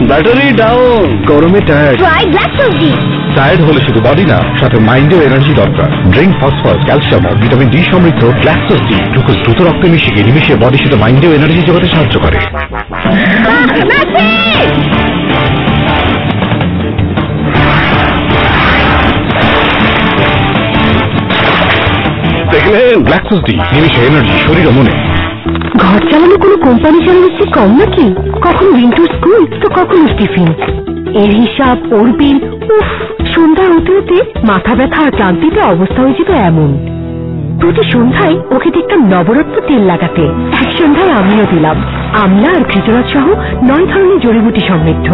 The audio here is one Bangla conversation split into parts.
ব্যাটারি ডাউন, গরমে টায়ার্ড। ট্রাই গ্ল্যাক্সোডি। টায়ার্ড হলে শুধু বডি না, সাথে মাইন্ডেও এনার্জি দরকার। ড্রিঙ্ক ফসফরাস, ক্যালসিয়াম ও ভিটামিন ডি সমৃদ্ধ গ্ল্যাক্সোডি গ্লুকোজ দ্রুত রক্তে মিশিয়ে নিমিশে বডির সাথে মাইন্ডেও এনার্জি যোগাতে সাহায্য করে। দেখলেন, গ্ল্যাক্সোডি নিমিশে এনার্জি শরীর ও মনে। ঘর চালানো কোনো কোম্পানি চালানোর চেয়ে কম নাকি? কখনো রিন্টু স্কুল তো কখনো টিফিন, এর হিসাব, ওর বিল। সন্ধ্যা হতে হতে মাথা ব্যথা আর ক্লান্তিতে অবস্থা হয়ে যেত এমন। প্রতি সন্ধ্যায় ওকে দেখতাম নবরত্ন তেল লাগাতে। এক সন্ধ্যায় আমিও দিলাম আমলা আর ঘৃতরাজ সহ 9 ধরনের জড়িবুটি সমৃদ্ধ।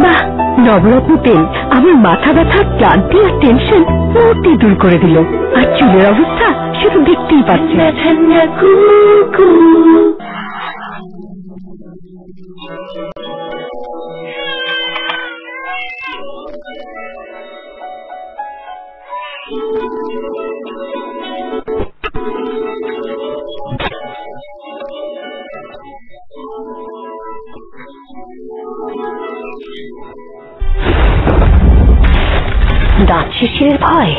বাহ, নবরত্ন তেল আমার মাথা ব্যথা, ক্লান্তি আর টেনশন পুরোটাই দূর করে দিল। আর চুলের অবস্থা শুধু দেখতেই পাচ্ছে। দাঁত শিরশিরের ভয়?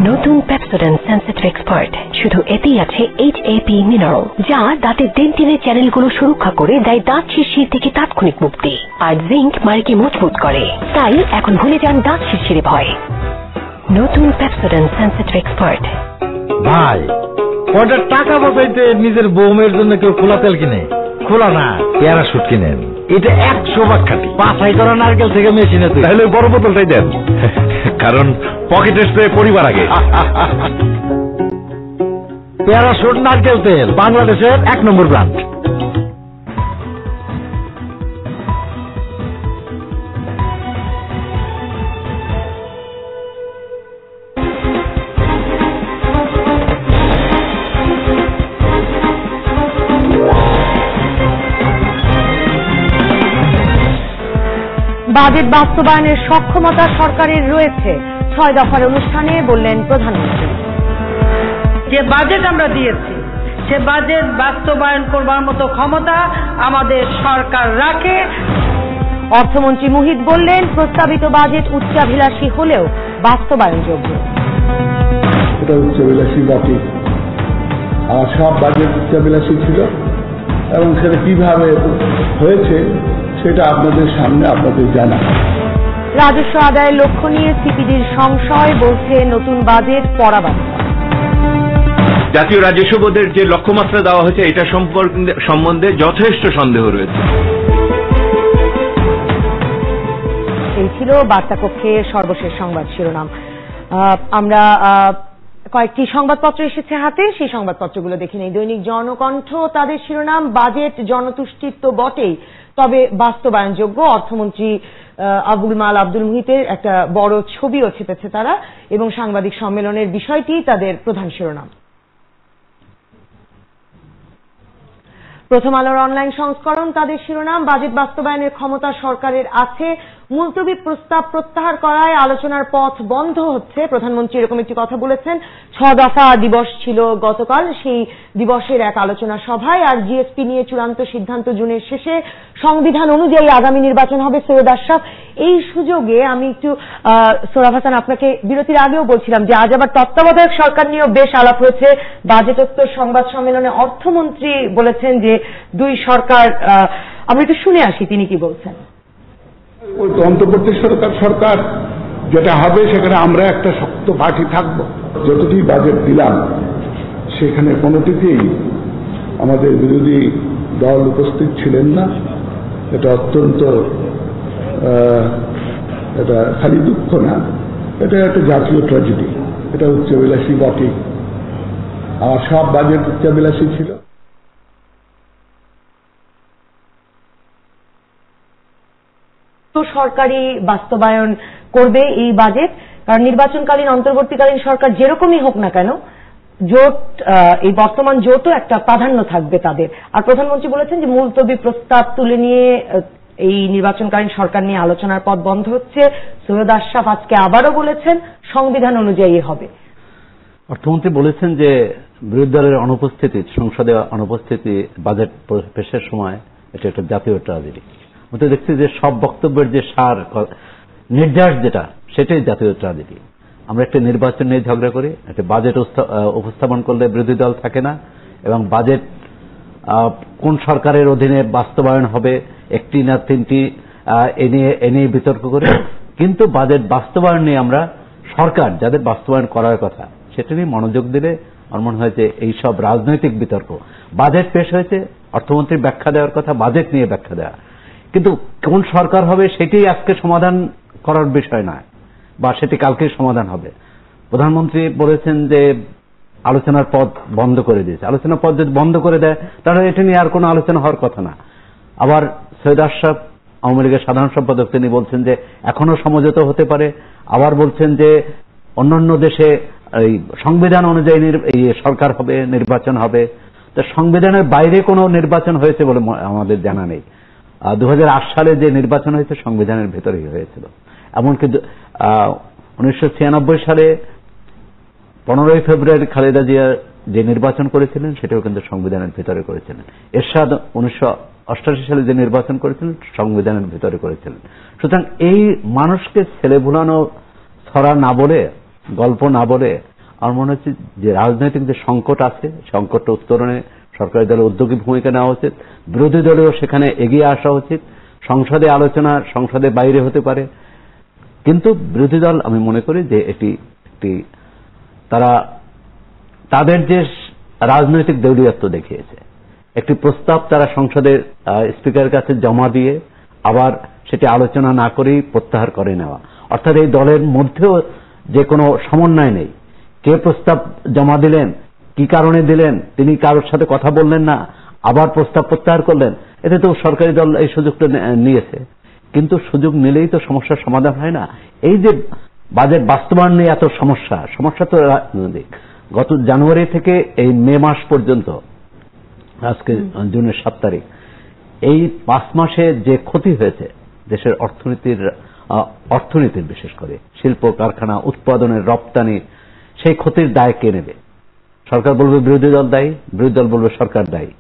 নতুন পেপসোডেন্ট সেনসিটিভ এক্সপার্ট। শুধু এতেই আছে HAP মিনারেল, যা দাঁতের ডেন্টিনের চ্যানেলগুলো সুরক্ষা করে দেয় দাঁত শিরশির থেকে তাৎক্ষণিক মুক্তি। আর জিঙ্ক মাড়িকে মজবুত করে। তাই এখন ভুলে যান দাঁত শিরশিরে ভয়। নতুন পেপসোডেন্ট সেনসিটিভ এক্সপার্ট। ভাই, কয়টা টাকা বাঁচাইতে নিজের বউমের জন্য কেউ খোলা তেল কিনে? খোলা না, প্যারাশুট কিনেন। এটা 100 ভাগ খাঁটি, বাছাই করা নারকেল থেকে মেশিনে। তাহলে বড় বোতলটাই দেন, কারণ পকেটের স্প্রে পরিবার আগে। প্যারাশুট নারকেল তেল বাংলাদেশের 1 নম্বর ব্র্যান্ড। বাজেট বাস্তবায়নের সক্ষমতা সরকারের রয়েছে, 6 দফার অনুষ্ঠানে বললেন প্রধানমন্ত্রী। যে বাজেট আমরা দিয়েছি সে বাজেট বাস্তবায়ন করবার মতো ক্ষমতা আমাদের সরকার রাখে। অর্থমন্ত্রী মুহিত বললেন, প্রস্তাবিত বাজেট উচ্চাভিলাষী হলেও বাস্তবায়নযোগ্য। এটা উচ্চাভিলাষী বাজেট, আর সব বাজেট উচ্চাভিলাষী ছিল, এবং সেটা কিভাবে হয়েছে সেটা আপনাদের সামনে আপনাদের জানা। রাজস্ব আদায়ের লক্ষ্য নিয়ে সিপিডির সংশয়, বলছে নতুন বাজেট পরাবাস্তা। জাতীয় রাজস্ব বোর্ডের যে লক্ষ্যমাত্রা দেওয়া হয়েছে এটা সম্বন্ধে যথেষ্ট সন্দেহ রয়েছে। এই ছিল বার্তা কক্ষের সর্বশেষ সংবাদ শিরোনাম। আমরা কয়েকটি সংবাদপত্র এসেছে হাতে, সেই সংবাদপত্রগুলো দেখে নেই। দৈনিক জনকণ্ঠ, তাদের শিরোনাম, বাজেট জনতুষ্টির তো বটেই, তবে বাস্তবায়নযোগ্য। অর্থমন্ত্রী আবুল মাল আব্দুল মুহিতের একটা বড় ছবিও ছেপেছে তারা, এবং সাংবাদিক সম্মেলনের বিষয়টি তাদের প্রধান শিরোনাম। প্রথম আলোর অনলাইন সংস্করণ, তাদের শিরোনাম, বাজেট বাস্তবায়নের ক্ষমতা সরকারের আছে, মুলতবি প্রস্তাব প্রত্যাহার করায় আলোচনার পথ বন্ধ হচ্ছে। প্রধানমন্ত্রী এরকম একটি কথা বলেছেন। 6 দফা দিবস ছিল গতকাল, সেই দিবসের এক আলোচনা সভায়। আর জিএসপি নিয়ে চূড়ান্ত সিদ্ধান্ত জুনের শেষে, সংবিধান অনুযায়ী আগামী নির্বাচন হবে। সৈয়দ আশরাফ, এই সুযোগে আমি একটু সোহরাব হাসান, আপনাকে বিরতির আগেও বলছিলাম যে আজ আবার তত্ত্বাবধায়ক সরকার নিয়েও বেশ আলাপ হয়েছে। বাজেটোত্তর সংবাদ সম্মেলনে অর্থমন্ত্রী বলেছেন যে 2 সরকার, আমরা একটু শুনে আসি তিনি কি বলছেন। ওই অন্তর্বর্তী সরকার যেটা হবে সেখানে আমরা একটা শক্ত পার্টি থাকব। যতটি বাজেট দিলাম সেখানে কোনোটিতেই আমাদের বিরোধী দল উপস্থিত ছিলেন না। এটা অত্যন্ত এটা খালি দুঃখ না, এটা একটা জাতীয় ট্র্যাজেডি। এটা উচ্চবিলাসী বটে, আর সব বাজেট উচ্চবিলাসী ছিল। তো সরকারি বাস্তবায়ন করবে এই বাজেট, কারণ নির্বাচনকালীন অন্তর্বর্তীকালীন সরকার যেরকমই হোক না কেন জোট, এই বর্তমান জোটও একটা প্রাধান্য থাকবে তাদের। আর প্রধানমন্ত্রী বলেছেন যে মুলতবি প্রস্তাব তুলে নিয়ে এই নির্বাচনকালীন সরকার নিয়ে আলোচনার পথ বন্ধ হচ্ছে। সৈয়দ আশরাফ আজকে আবারও বলেছেন সংবিধান অনুযায়ী হবে। অর্থমন্ত্রী বলেছেন যে বিরোধী দলের অনুপস্থিতি, সংসদে অনুপস্থিতি বাজেট পেশের সময় এটা একটা জাতীয় ট্র্যাজেডি। আমি তো দেখছি যে সব বক্তব্যের যে সার নির্যাস যেটা, সেটাই জাতীয় ট্র্যাজেডি। আমরা একটা নির্বাচন নিয়ে ঝগড়া করি, একটা বাজেট উপস্থাপন করলে বিরোধী দল থাকে না, এবং বাজেট কোন সরকারের অধীনে বাস্তবায়ন হবে, একটি না তিনটি, এ নিয়ে বিতর্ক করে। কিন্তু বাজেট বাস্তবায়ন নিয়ে আমরা সরকার যাদের বাস্তবায়ন করার কথা সেটা নিয়ে মনোযোগ দিলে আমার মনে হয় যে এইসব রাজনৈতিক বিতর্ক, বাজেট পেশ হয়েছে, অর্থমন্ত্রীর ব্যাখ্যা দেওয়ার কথা, বাজেট নিয়ে ব্যাখ্যা দেওয়া, কিন্তু কোন সরকার হবে সেটি আজকে সমাধান করার বিষয় নয়, বা সেটি কালকে সমাধান হবে। প্রধানমন্ত্রী বলেছেন যে আলোচনার পথ বন্ধ করে দিয়েছে। আলোচনার পথ যদি বন্ধ করে দেয় তাহলে এটা নিয়ে আর কোনো আলোচনা হওয়ার কথা না। আবার সৈয়দ আশরাফ আওয়ামী লীগের সাধারণ সম্পাদক, তিনি বলছেন যে এখনো সমঝোতা হতে পারে। আবার বলছেন যে অন্যান্য দেশে এই সংবিধান অনুযায়ী সরকার হবে, নির্বাচন হবে। তো সংবিধানের বাইরে কোনো নির্বাচন হয়েছে বলে আমাদের জানা নেই। 2008 সালে যে নির্বাচন হয়েছে সংবিধানের ভেতরেই হয়েছিল। এমনকি 1996 সালে 15ই ফেব্রুয়ারি খালেদা জিয়া যে নির্বাচন করেছিলেন সেটাও কিন্তু সংবিধানের ভেতরে করেছিলেন। এরশাদ 1988 সালে যে নির্বাচন করেছিলেন সংবিধানের ভেতরে করেছিলেন। সুতরাং এই মানুষকে ছেলে ভুলানো ছড়া না বলে, গল্প না বলে, আমার মনে হচ্ছে যে রাজনৈতিক যে সংকট আছে, সংকটটা উত্তরণে সরকারি দলের উদ্যোগী ভূমিকা নেওয়া উচিত, বিরোধী দলেও সেখানে এগিয়ে আসা উচিত। সংসদে আলোচনা সংসদের বাইরে হতে পারে, কিন্তু বিরোধী দল আমি মনে করি যে এটি তারা তাদের যে রাজনৈতিক দলীয়ত্ব দেখিয়েছে। একটি প্রস্তাব তারা সংসদের স্পিকারের কাছে জমা দিয়ে আবার সেটি আলোচনা না করেই প্রত্যাহার করে নেওয়া, অর্থাৎ এই দলের মধ্যেও যে কোনো সমন্বয় নেই। কে প্রস্তাব জমা দিলেন, কি কারণে দিলেন, তিনি কারোর সাথে কথা বললেন না, আবার প্রস্তাব প্রত্যাহার করলেন। এতে তো সরকারি দল এই সুযোগটা নিয়েছে, কিন্তু সুযোগ নিলেই তো সমস্যার সমাধান হয় না। এই যে বাজেট বাস্তবায়ন নিয়ে এত সমস্যা তো রাজনৈতিক। গত জানুয়ারি থেকে এই মে মাস পর্যন্ত, আজকে জুনের 7 তারিখ, এই 5 মাসে যে ক্ষতি হয়েছে দেশের অর্থনীতির বিশেষ করে শিল্প কারখানা উৎপাদনের, রপ্তানি, সেই ক্ষতির দায় কে নেবে? সরকার বলবে বিরোধী দল দায়ী, বিরোধী দল বলবে সরকার দায়ী,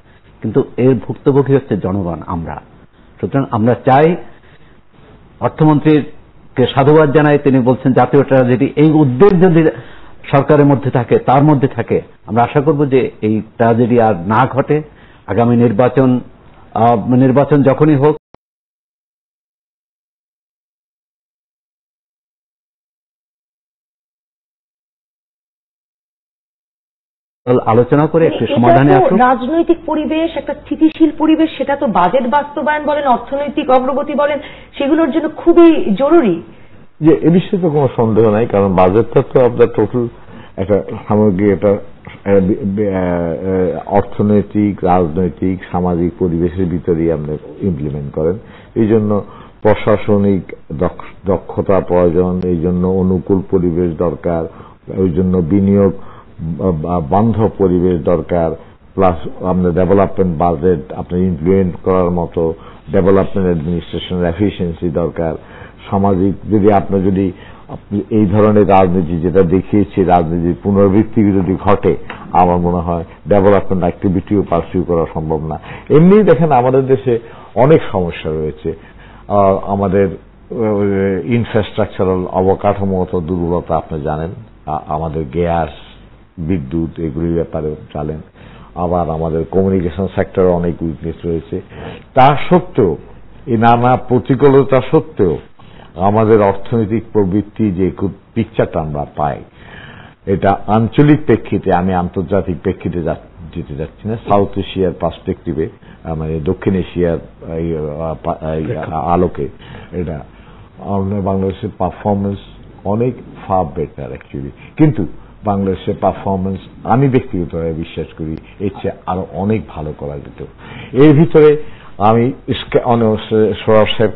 কিন্তু এর ভুক্তভোগী হচ্ছে জনগণ, আমরা। সুতরাং আমরা চাই, অর্থমন্ত্রীকে সাধুবাদ জানাই, তিনি বলছেন জাতীয় ট্র্যাজেডি। এই উদ্বেগ যদি সরকারের মধ্যে থাকে, তার মধ্যে থাকে, আমরা আশা করব যে এই ট্র্যাজেডি আর না ঘটে। আগামী নির্বাচন যখনই হোক, আলোচনা করে একটি সমাধানে আসুক। রাজনৈতিক পরিবেশ, একটা স্থিতিশীল পরিবেশ, সেটা তো বাজেট বাস্তবায়ন বলেন, অর্থনৈতিক অগ্রগতি বলেন, সেগুলোর জন্য খুবই জরুরি। যে এ বিষয়ে তো কোনো সন্দেহ নাই, কারণ বাজেটটা তো আপনার টোটাল একটা সামগ্রিক একটা অর্থনৈতিক, রাজনৈতিক, সামাজিক পরিবেশের ভিতরেই আপনি ইমপ্লিমেন্ট করেন। এই জন্য প্রশাসনিক দক্ষতা প্রয়োজন, এই জন্য অনুকূল পরিবেশ দরকার, ওই জন্য বিনিয়োগ বান্ধব পরিবেশ দরকার, প্লাস আপনার ডেভেলপমেন্ট বাজেট আপনি ইমপ্লিমেন্ট করার মতো ডেভেলপমেন্ট অ্যাডমিনিস্ট্রেশনের এফিসিয়েন্সি দরকার। সামাজিক যদি আপনি এই ধরনের রাজনীতি যেটা দেখিয়েছি, রাজনীতির পুনরাবৃত্তি যদি ঘটে, আমার মনে হয় ডেভেলপমেন্ট অ্যাক্টিভিটিও পারসিউ করা সম্ভব না। এমনি দেখেন আমাদের দেশে অনেক সমস্যা রয়েছে, আমাদের ইনফ্রাস্ট্রাকচারাল অবকাঠামোগত দুর্বলতা আপনি জানেন, আমাদের গ্যাস, বিদ্যুৎ এগুলির ব্যাপারে জানেন, আবার আমাদের কমিউনিকেশন সেক্টরে অনেক উইকনেস রয়েছে। তা সত্ত্বেও, এই নানা প্রতিকূলতা সত্ত্বেও আমাদের অর্থনৈতিক প্রবৃত্তি যে পিকচারটা আমরা পাই, এটা আঞ্চলিক প্রেক্ষিতে, আমি আন্তর্জাতিক প্রেক্ষিতে যেতে যাচ্ছি না, সাউথ এশিয়ার পার্সপেক্টিভে, মানে দক্ষিণ এশিয়ার আলোকে এটা বাংলাদেশের পারফরমেন্স অনেক ফার বেটার অ্যাকচুয়ালি। কিন্তু বাংলাদেশের পারফরমেন্স আমি ব্যক্তিগতভাবে বিশ্বাস করি এর চেয়ে আরো অনেক ভালো করা যেত। এর ভিতরে আমি সৌরভ সাহেব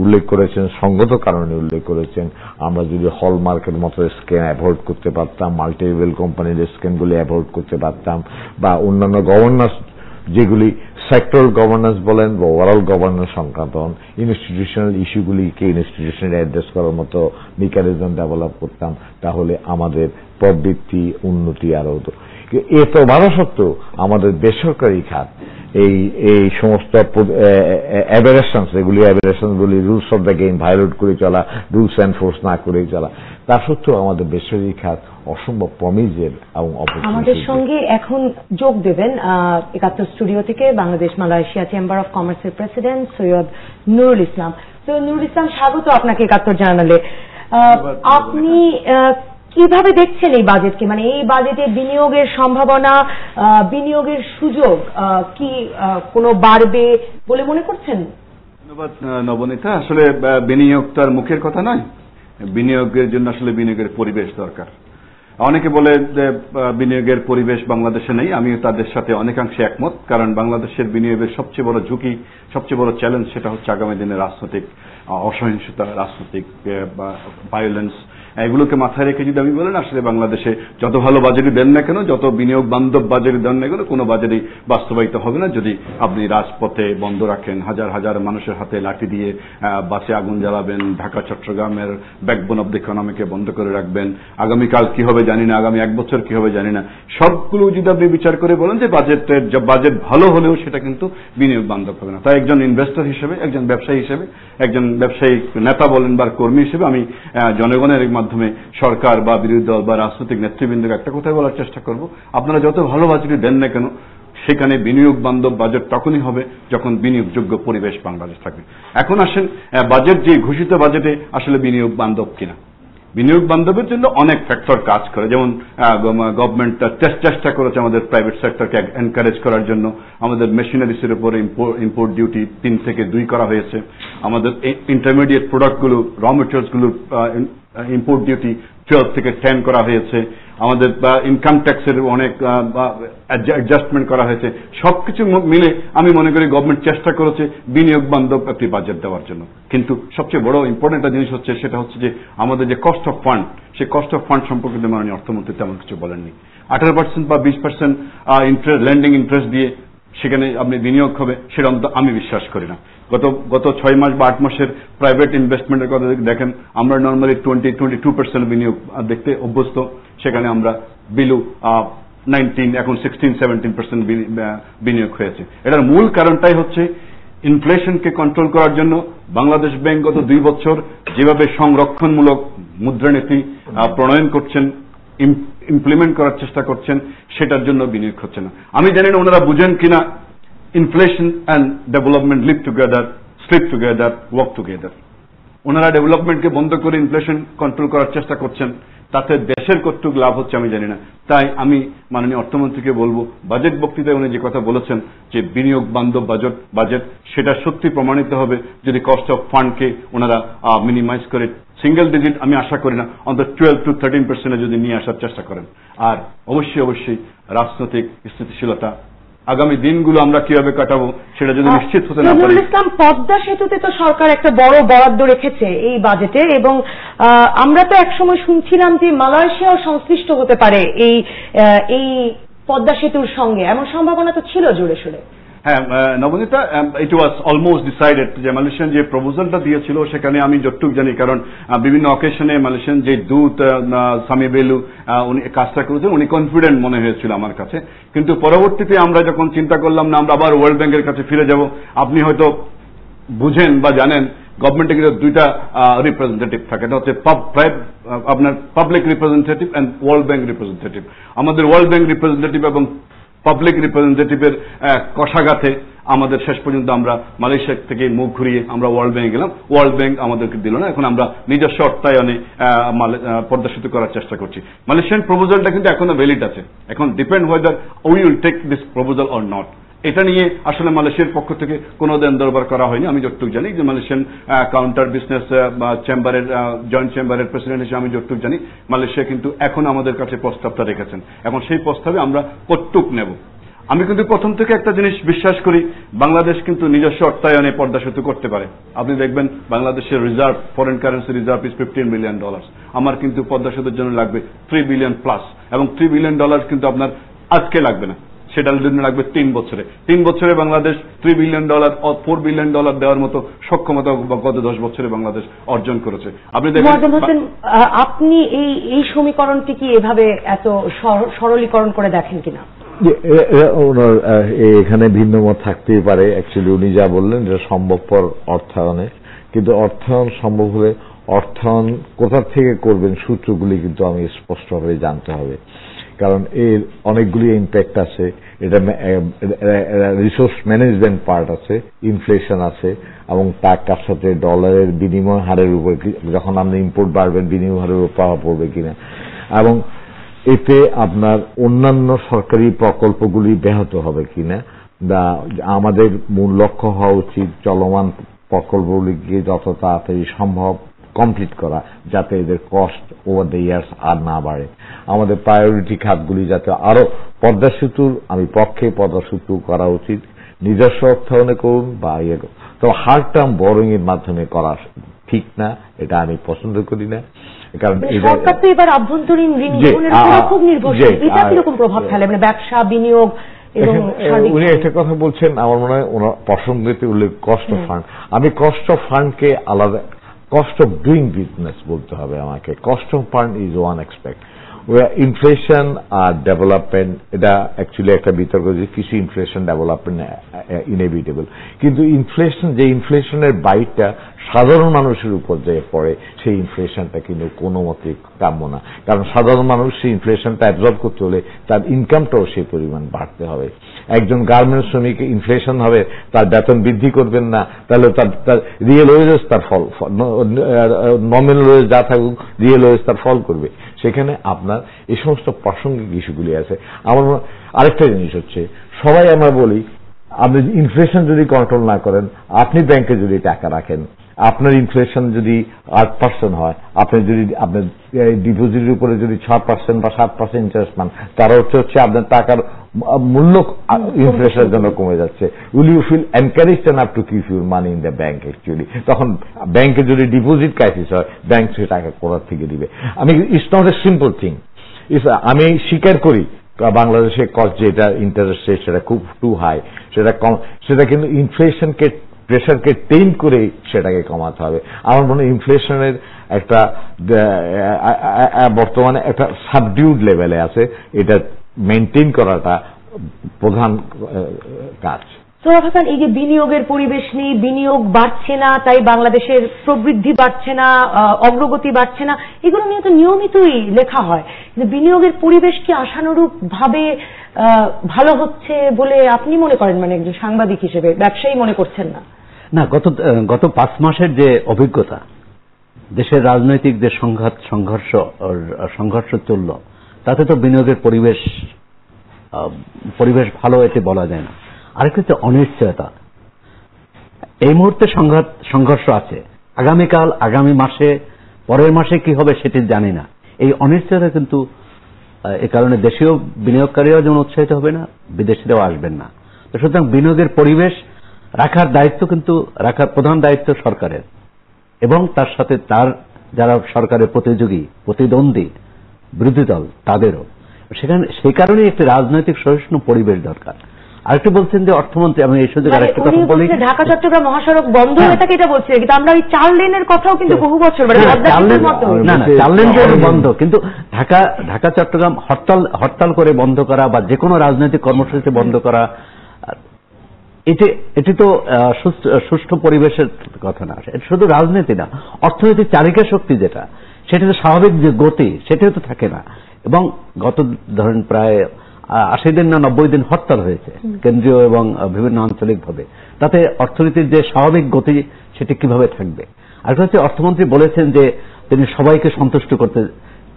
উল্লেখ করেছেন, সঙ্গত কারণে উল্লেখ করেছেন, আমরা যদি হলমার্কের মতো স্ক্যান অ্যাভয়েড করতে পারতাম, মাল্টি লেভেল কোম্পানির স্ক্যানগুলি অ্যাভয়েড করতে পারতাম, বা অন্যান্য গভর্নেন্স যেগুলি সেক্টরাল গভর্নেন্স বলেন বা ওভারঅল গভর্নেন্স সংক্রান্ত ইনস্টিটিউশনাল ইস্যুগুলিকে ইনস্টিটিউশনালি অ্যাড্রেস করার মতো মেকানিজম ডেভেলপ করতাম, তাহলে আমাদের প্রবৃত্তি উন্নতি আরো হতো। এত বাধা সত্ত্বেও আমাদের বেসরকারি খাত এই সমস্ত অ্যাবেরেশনস, এগুলি অ্যাবেরেশনগুলি rules of the game violate করে চলা, রুলস এনফোর্স না করে চলা, তা সত্ত্বেও আমাদের বেসরকারি খাত অসম্ভব প্রমিজের এবং আমাদের সঙ্গে এখন যোগ দেবেন ৭১ স্টুডিও থেকে বাংলাদেশ মালয়েশিয়া চেম্বার অফ কমার্সের প্রেসিডেন্ট সৈয়দ নুরুল ইসলাম। সৈয়দ নুরুল ইসলাম, স্বাগত আপনাকে ৭১ জানালে। আপনি কিভাবে দেখছেন এই বাজেটকে, মানে এই বাজেটে বিনিয়োগের সম্ভাবনা, বিনিয়োগের সুযোগ কি কোনো বাড়বে বলে মনে করছেন? ধন্যবাদ নবনীতা। আসলে বিনিয়োগ তো আর মুখের কথা নয়, বিনিয়োগের জন্য আসলে বিনিয়োগের পরিবেশ দরকার। অনেকে বলে যে বিনিয়োগের পরিবেশ বাংলাদেশে নেই, আমিও তাদের সাথে অনেকাংশে একমত। কারণ বাংলাদেশের বিনিয়োগের সবচেয়ে বড় ঝুঁকি, সবচেয়ে বড় চ্যালেঞ্জ সেটা হচ্ছে আগামী দিনে রাজনৈতিক অসহিংসতা, রাজনৈতিক ভায়োলেন্স, এগুলোকে মাথায় রেখে যদি আমি বলেন, আসলে বাংলাদেশে যত ভালো বাজেটই দেন না কেন, যত বিনিয়োগ বান্ধব বাজেটই দেন না কেন, কোনো বাজেটই বাস্তবায়িত হবে না যদি আপনি রাজপথে বন্ধ রাখেন, হাজার হাজার মানুষের হাতে লাঠি দিয়ে বাসে আগুন জ্বালাবেন, ঢাকা চট্টগ্রামের ব্যাকবোন অব দ্য ইকোনমিকে বন্ধ করে রাখবেন, আগামীকাল কি হবে জানি না, আগামী 1 বছর কি হবে জানি না, সবগুলো যদি আপনি বিচার করে বলেন যে বাজেট ভালো হলেও সেটা কিন্তু বিনিয়োগ বান্ধব হবে না। তাই একজন ইনভেস্টর হিসেবে, একজন ব্যবসায়ী হিসেবে, একজন ব্যবসায়িক নেতা বলেন বা কর্মী হিসেবে আমি জনগণের মাধ্যমে সরকার বা বিরোধী দল বা রাজনৈতিক নেতৃবৃন্দকে একটা কথাই বলার চেষ্টা করব, আপনারা যত ভালো বাজেটই দেন না কেন, সেখানে বিনিয়োগ বান্ধব বাজেট তখনই হবে যখন বিনিয়োগযোগ্য পরিবেশ বাংলাদেশ থাকবে। এখন আসেন বাজেট, যে ঘোষিত বাজেটে আসলে বিনিয়োগ বান্ধব কিনা। বিনিয়োগ বান্ধবের জন্য অনেক ফ্যাক্টর কাজ করে, যেমন গভর্নমেন্ট চেষ্টা করেছে আমাদের প্রাইভেট সেক্টরকে এনকারেজ করার জন্য। আমাদের মেশিনারিসের উপরে ইম্পোর্ট ডিউটি 3 থেকে 2 করা হয়েছে। আমাদের ইন্টারমিডিয়েট প্রোডাক্টগুলো, র মেটেরিয়ালসগুলোর ইম্পোর্ট ডিউটি 12 থেকে 10 করা হয়েছে। আমাদের ইনকাম ট্যাক্সের অনেক অ্যাডজাস্টমেন্ট করা হয়েছে। সবকিছু মিলে আমি মনে করি গভর্নমেন্ট চেষ্টা করেছে বিনিয়োগ বান্ধব একটি বাজেট দেওয়ার জন্য। কিন্তু সবচেয়ে বড় ইম্পর্টেন্ট একটা জিনিস হচ্ছে, সেটা হচ্ছে যে আমাদের যে কস্ট অফ ফান্ড, সেই কস্ট অফ ফান্ড সম্পর্কে মাননীয় অর্থমন্ত্রী তেমন কিছু বলেননি। 18% বা 20% লেন্ডিং ইন্টারেস্ট দিয়ে সেখানে আপনি বিনিয়োগ হবে, সেটা আমি বিশ্বাস করি না। গত 6 মাস বা 8 মাসের প্রাইভেট ইনভেস্টমেন্টের কথা দেখেন, আমরা নর্মালি 22% বিনিয়োগ দেখতে অভ্যস্ত, সেখানে আমরা বিলো 19, এখন 16-17% বিনিয়োগ হয়েছে। এটার মূল কারণটাই হচ্ছে ইনফ্লেশনকে কন্ট্রোল করার জন্য বাংলাদেশ ব্যাংক গত 2 বছর যেভাবে সংরক্ষণমূলক মুদ্রানীতি প্রণয়ন করছেন, ইমপ্লিমেন্ট করার চেষ্টা করছেন, সেটার জন্য বিনিয়োগ হচ্ছে না। আমি জানি না ওনারা বুঝেন কিনা, inflation and development live together, sleep together, work together. ওনারা ডেভেলপমেন্টকে বন্ধ করে ইনফ্লেশন কন্ট্রোল করার চেষ্টা করছেন, তাতে দেশের কতটুকু লাভ হচ্ছে আমি জানি না। তাই আমি মাননীয় অর্থমন্ত্রীকে বলবো, বাজেট বক্তৃতায় উনি যে কথা বলেছেন যে বিনিয়োগ বান্ধব বাজেট, সেটা সত্যি প্রমাণিত হবে যদি কস্ট অফ ফান্ডকে ওনারা মিনিমাইজ করে সিঙ্গেল ডিজিট, আমি আশা করি না, অন্তত 12-13% যদি নিয়ে আসার চেষ্টা করেন। আর অবশ্যই রাজনৈতিক স্থিতিশীলতা, আগামী দিনগুলো আমরা কিভাবে কাটাবো সেটা যদি নিশ্চিত হতে না পারি। নুরুল ইসলাম, পদ্মা সেতুতে তো সরকার একটা বড় বরাদ্দ রেখেছে এই বাজেটে, এবং আমরা তো একসময় শুনছিলাম যে মালয়েশিয়াও সংশ্লিষ্ট হতে পারে এই পদ্মা সেতুর সঙ্গে, এমন সম্ভাবনা তো ছিল জোরে সোরে। হ্যাঁ নবনীতা, ইট ওয়াজ অলমোস্ট ডিসাইডেড যে মালয়েশিয়ান যে প্রপোজালটা দিয়েছিল সেখানে আমি যতটুক জানি, কারণ বিভিন্ন অকেশনে মালয়েশিয়ান যে দূত সামি বেলু উনি কাজটা করেছেন, উনি কনফিডেন্ট মনে হয়েছিল আমার কাছে। কিন্তু পরবর্তীতে আমরা যখন চিন্তা করলাম না আমরা আবার ওয়ার্ল্ড ব্যাংকের কাছে ফিরে যাব, আপনি হয়তো বুঝেন বা জানেন গভর্নমেন্টে কিন্তু 2টা রিপ্রেজেন্টেটিভ থাকে, এটা হচ্ছে আপনার public representative and world bank representative. আমাদের ওয়ার্ল্ড ব্যাংক রিপ্রেজেন্টেটিভ এবং পাবলিক রিপ্রেজেন্টেটিভের কষাঘাতে আমাদের শেষ পর্যন্ত আমরা মালয়েশিয়া থেকে মুখ ঘুরিয়ে আমরা ওয়ার্ল্ড ব্যাংকে গেলাম, ওয়ার্ল্ড ব্যাংক আমাদেরকে দিল না। এখন আমরা নিজস্ব অর্থায়নে পদ্মা সেতু করার চেষ্টা করছি। মালয়েশিয়ান প্রপোজালটা কিন্তু এখনো ভ্যালিড আছে। এখন depend whether we will take this proposal or not. এটা নিয়ে আসলে মালয়েশিয়ার পক্ষ থেকে কোনো দেন দরবার করা হয়নি। আমি যতটুকু জানি যে মালয়েশিয়ান কাউন্টার বিজনেস চেম্বারের জয়েন্ট চেম্বারের প্রেসিডেন্ট হিসেবে আমি যতটুকু জানি মালয়েশিয়া কিন্তু এখন আমাদের কাছে প্রস্তাবটা রেখেছেন। এখন সেই প্রস্তাবে আমরা কতটুক নেব। আমি কিন্তু প্রথম থেকে একটা জিনিস বিশ্বাস করি, বাংলাদেশ কিন্তু নিজস্ব অর্থায়নে পদ্মা সেতু করতে পারে। আপনি দেখবেন বাংলাদেশের reserve, foreign currency reserve is $15 billion. আমার কিন্তু পদ্মা সেতুর জন্য লাগবে $3 বিলিয়ন প্লাস, এবং $3 বিলিয়ন কিন্তু আপনার আজকে লাগবে না, সেটার জন্য লাগবে 3 বছরে। 3 বছরে বাংলাদেশ $3 বিলিয়ন ও $4 বিলিয়ন দেওয়ার মতো সক্ষমতা গত 10 বছরে বাংলাদেশ অর্জন করেছে। আপনি দেখেন, আপনি এই সমীকরণটি কি এভাবে এত সরলীকরণ করে দেখেন কিনা? এখানে ভিন্ন মত থাকতেই পারে। অ্যাকচুয়ালি উনি যা বললেন যে সম্ভবপর অর্থায়নে, কিন্তু অর্থায়ন সম্ভব হলে অর্থায়ন কোথা থেকে করবেন সূত্রগুলি কিন্তু আমি স্পষ্টভাবে জানতে হবে, কারণ এর অনেকগুলি ইম্প্যাক্ট আছে। এটা রিসোর্স ম্যানেজমেন্ট পার্ট আছে, ইনফ্লেশন আছে, এবং টাকার সাথে ডলারের বিনিময় হারের উপর যখন আপনি ইম্পোর্ট বাড়বেন বিনিময় হারের উপর প্রভাব পড়বে কিনা, এবং এতে আপনার অন্যান্য সরকারি প্রকল্পগুলি ব্যাহত হবে কিনা। আমাদের মূল লক্ষ্য হওয়া উচিত চলমান প্রকল্পগুলিকে যত তাড়াতাড়ি সম্ভব কমপ্লিট করা, যাতে এদের কস্ট ওভার দ্য ইয়ার্স আর না বাড়ে। আমাদের প্রায়োরিটি খাতগুলি যাতে আরো পদ্মা সেতুর, আমি পক্ষে পদ্মা সেতু করা উচিত, নিজস্ব অর্থায়নে করুন বা ইয়ে করুন, তবে হার্ড টার্ম বোরিং এর মাধ্যমে করা ঠিক না, এটা আমি পছন্দ করি না। কারণ সরকার তো এবার আভ্যন্তরীণ ঋণ গ্রহণের উপর খুব নির্ভরশীল, এটা কিরকম প্রভাব ফেলে, মানে ব্যবসা, বিনিয়োগ? উনি একটা কথা বলছেন, আমার মনে হয় ওনার প্রসঙ্গতে উল্লেখ কস্ট অফ ফান্ড। আমি কস্ট অফ ফান্ডকে আলাদা, কস্ট অফ ডুইং বিজনেস বলতে হবে আমাকে। Cost of fund is one expect. Inflation আর ডেভেলপমেন্ট, এটা অ্যাকচুয়ালি একটা বিতর্ক যে কিছু ইনফ্লেশন ডেভেলপমেন্ট ইনএভিটেবল, কিন্তু ইনফ্লেশন যে ইনফ্লেশনের বাইটটা সাধারণ মানুষের উপর যে পড়ে সেই ইনফ্লেশনটা কিন্তু কোনো মতে কাম্য না। কারণ সাধারণ মানুষ সেই ইনফ্লেশনটা অ্যাবজর্ব করতে হলে তার ইনকামটাও সেই পরিমাণ বাড়তে হবে। একজন গার্মেন্টস শ্রমিক ইনফ্লেশন হবে, তার বেতন বৃদ্ধি করবেন না, তাহলে তার রিয়েল ওয়েজেস তার ফল, নমিনাল ওয়েজ যা থাকুক রিয়েল ওয়েজ তার ফল করবে। সেখানে আপনার এই সমস্ত প্রাসঙ্গিক ইস্যুগুলি আছে। আমার আরেকটা জিনিস হচ্ছে, সবাই আমরা বলি আপনি ইনফ্লেশন যদি কন্ট্রোল না করেন, আপনি ব্যাংকে যদি টাকা রাখেন, আপনার ইনফ্লেশন যদি 8% হয়, আপনি যদি আপনার ডিপোজিটের উপরে যদি 6% বা 7% ইন্টারেস্ট পান, তারা হচ্ছে আপনার টাকার মূল্য ইনফ্লেশনের জন্য কমে যাচ্ছে। Will you feel encouraged enough to keep your money in the bank? Actually তখন ব্যাংকে যদি ডিপোজিট ক্রাইসিস হয়, ব্যাংক সে টাকা কোথার থেকে দিবে? It's not a simple thing. আমি স্বীকার করি বাংলাদেশের কস্ট যেটা ইন্টারেস্ট রেট সেটা খুব টু হাই, সেটা কম, সেটা কিন্তু ইনফ্লেশনকে প্রেশারকে টেইন করে সেটাকে কমাতে হবে। আমার মনে হয় ইনফ্লেশনের একটা বর্তমানে একটা সাবডিউড লেভেলে আছে, এটা মেনটেন করাটা প্রধান কাজ। সোহরাব হাসান, এই যে বিনিয়োগের পরিবেশ নেই, বিনিয়োগ বাড়ছে না, তাই বাংলাদেশের প্রবৃদ্ধি বাড়ছে না, অগ্রগতি বাড়ছে না, এগুলো নিয়ে তো নিয়মিতই লেখা হয়, কিন্তু বিনিয়োগের পরিবেশ কি আশানুরূপ ভাবে ভালো হচ্ছে বলে আপনি মনে করেন? মানে একজন সাংবাদিক হিসেবে, ব্যবসায়ী মনে করছেন না? না, গত 5 মাসের যে অভিজ্ঞতা, দেশের রাজনৈতিক যে সংঘর্ষ চলল, তাতে তো বিনিয়োগের পরিবেশ ভালো এতে বলা যায় না। আরেকটা হচ্ছে অনিশ্চয়তা। এই মুহূর্তে সংঘর্ষ আছে, আগামীকাল, আগামী মাসে, পরের মাসে কি হবে সেটি জানি না। এই অনিশ্চয়তা কিন্তু এ কারণে দেশীয় বিনিয়োগকারীরাও যেমন উৎসাহিত হবে না, বিদেশিরাও আসবেন না। তো সুতরাং বিনিয়োগের পরিবেশ রাখার প্রধান দায়িত্ব সরকারের, এবং তার সাথে তার যারা সরকারের প্রতিদ্বন্দ্বী বিরোধী দল তাদেরও। সেই কারণে একটি রাজনৈতিক সহিষ্ণু পরিবেশ দরকার। আরেকটু বলছেন যে অর্থমন্ত্রী, আমি এই সুযোগে আরেকটা কথা বলি, ঢাকা চট্টগ্রাম মহাসড়ক বন্ধ হয়ে থাকে এটা বলছি, কিন্তু আমরা ওই 4 লেনের কথাও কিন্তু বহু বছর, না 4 লেন বন্ধ, কিন্তু ঢাকা চট্টগ্রাম হরতাল করে বন্ধ করা বা যে কোনো রাজনৈতিক কর্মসূচি বন্ধ করা, এটি তো সুষ্ঠু পরিবেশের কথা না। এটা শুধু রাজনীতি না, অর্থনৈতিক চালিকা শক্তি যেটা, সেটা তো স্বাভাবিক যে গতি সেটাও তো থাকে না। এবং গত ধরেন প্রায় 80 দিন না 90 দিন হরতাল হয়েছে কেন্দ্রীয় এবং বিভিন্ন আঞ্চলিকভাবে, তাতে অর্থনীতির যে স্বাভাবিক গতি সেটি কিভাবে থাকবে? আরেকটা হচ্ছে অর্থমন্ত্রী বলেছেন যে তিনি সবাইকে সন্তুষ্ট করতে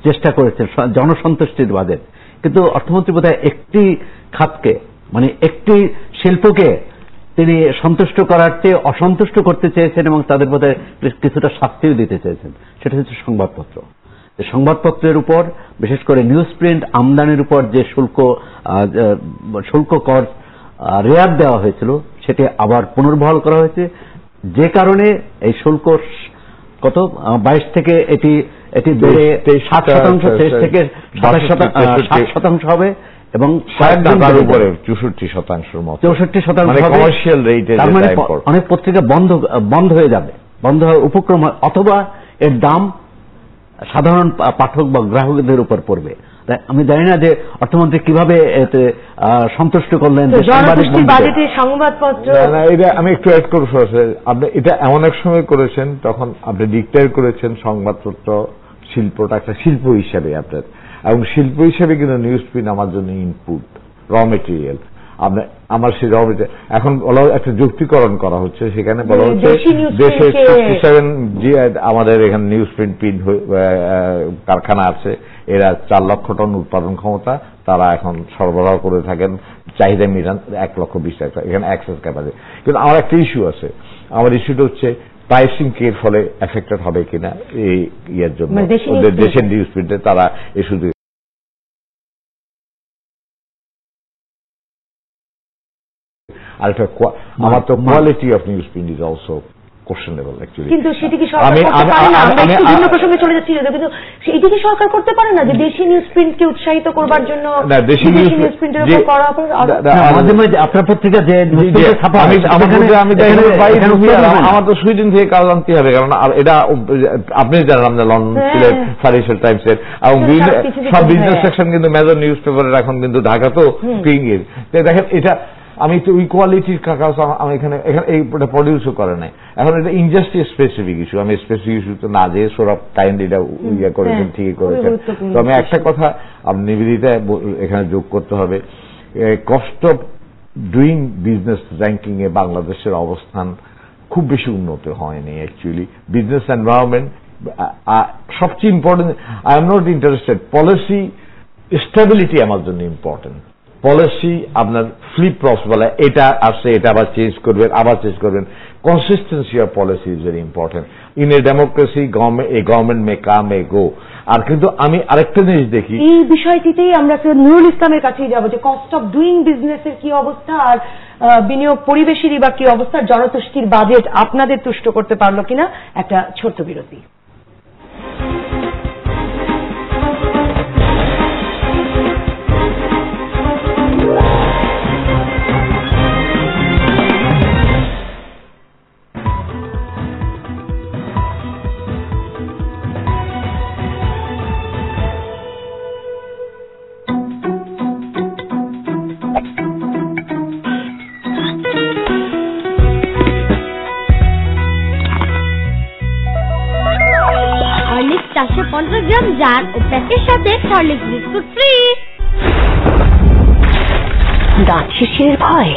চেষ্টা করেছেন, জনসন্তুষ্টির বাজেট, কিন্তু অর্থমন্ত্রী বোধহয় একটি খাতকে মানে একটি শিল্পকে তিনি সন্তুষ্ট করার চেয়ে অসন্তুষ্ট করতে চেয়েছেন এবং তাদের বোধহয় কিছুটা শাস্তিও দিতে চেয়েছেন, সেটা হচ্ছে সংবাদপত্র। সংবাদপত্রের উপর বিশেষ করে নিউজ প্রিন্ট আমদানির উপর যে শুল্ক কর রেয়াত দেওয়া হয়েছিল সেটি আবার পুনর্বহাল করা হয়েছে, যে কারণে এই শুল্ক কত 22 থেকে এটি বেড়ে 7% 23 থেকে 27% হবে এবং টাকার উপরে 64% মতো 64% মানে কমার্শিয়াল রেটে, তার মানে অনেক পত্রিকা বন্ধ হয়ে যাবে, বন্ধ হওয়ার উপক্রম অথবা এর দাম সাধারণ পাঠক বা গ্রাহকদের উপর পড়বে। আমি জানি না যে অর্থমন্ত্রী কিভাবে এতে সন্তুষ্ট করলেন যে বাজেটে সংবাদপত্র। এটা আমি একটু অ্যাড করব, আপনি এটা এমন এক সময় করেছেন তখন আপনি ডিক্লেয়ার করেছেন সংবাদপত্র শিল্পটা একটা শিল্প হিসাবে আপনার, এবং শিল্প হিসাবে কিন্তু নিউজ প্রিন্ট আমার জন্য ইনপুট র মেটেরিয়াল। আমার সেই র মেটেরিয়াল এখন একটা যুক্তিকরণ করা হচ্ছে, সেখানে বলা হচ্ছে দেশে 67 আমাদের এখানে নিউজ প্রিন্ট কারখানা আছে, এরা 4 লক্ষ টন উৎপাদন ক্ষমতা, তারা এখন সরবরাহ করে থাকেন, চাহিদা মিটান 1,20,000, এখানে অ্যাক্সেস ক্যাপাসিটি। কিন্তু আমার একটা ইস্যু আছে, আমার ইস্যুটা হচ্ছে প্রাইসিং এর ফলে এফেক্টেড হবে কিনা এই ইয়ের জন্য দেশের নিউজ প্রিন্টে তারা এই শুধু আর একটা আমার তো quality of news print is also questionable actually. কিন্তু সেটি কি সরকার করতে পারে না? আমরা একটু ভিন্ন প্রসঙ্গে চলে যাচ্ছি, কিন্তু সেটি কি সরকার করতে পারে না যে দেশি নিউজ প্রিন্টকে উৎসাহিত করবার জন্য দেশি নিউজ প্রিন্টের উপর করা মাঝে মাঝে আপনার পত্রিকা যে আমার তো সুইডেন থেকে কাজ আনতে হবে, কারণ এটা আপনি জানেন আমরা লন্ডন সিলেট ফাইন্যান্সিয়াল টাইমসের এবং সব বিজনেস সেকশন কিন্তু মেজর নিউজ পেপারের এখন কিন্তু ঢাকা তো পিং এর দেখেন, এটা আমি তো ওই কোয়ালিটির কাগজ আমি এখানে এইটা প্রডিউসও করে নাই। এখন এটা ইন্ডাস্ট্রি স্পেসিফিক ইস্যু, আমি স্পেসিফিক ইস্যু তো না যে সৌরভ কাইন্ড এটা ইয়ে করেছেন, ঠিকই করেছেন। তো আমি একটা কথা নিবেদিতা এখানে যোগ করতে হবে, cost of doing business ranking এ বাংলাদেশের অবস্থান খুব বেশি উন্নত হয়নি অ্যাকচুয়ালি। বিজনেস এনভায়রনমেন্ট সবচেয়ে important, I'm not interested, policy stability আমার জন্য ইম্পর্টেন্ট। পলিসি আপনার ফ্লিপ ফ্লপস বলে, এটা আসছে এটা আবার চেঞ্জ করবেন আবার চেঞ্জ করবেন, consistency of policy is very important in a democracy. Government may come may go. আর কিন্তু আমি আরেকটা জিনিস দেখি, এই বিষয়টিতেই আমরা নুরুল ইসলামের কাছেই যাবো যে কস্ট অফ ডুইং বিজনেসের কি অবস্থা আর বিনিয়োগ পরিবেশেরই বা কি অবস্থা, জনতুষ্টির বাজেট আপনাদের তুষ্ট করতে পারলো কিনা। একটা ছোট্ট বিরতি। হরলিক্স 450 গ্রাম জার ও প্যাকের সাথে হরলিক্স বিস্কুট ফ্রি। দাঁত শিরশিরের ভয়?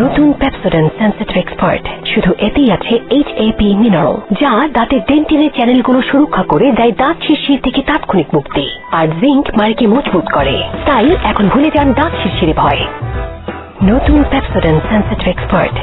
নতুন পেপসোডেন্ট সেনসিটিভ এক্সপার্ট, শুধু এতেই আছে HAP মিনারেল, যা দাঁতের ডেন্টিনের চ্যানেলগুলো সুরক্ষা করে দেয় দাঁত শিরশির থেকে তাৎক্ষণিক মুক্তি, আর জিঙ্ক মাড়িকে মজবুত করে। তাই এখন ভুলে যান দাঁত শিরশিরে ভয়। নতুন পেপসোডেন্ট সেনসিটিভ এক্সপার্ট।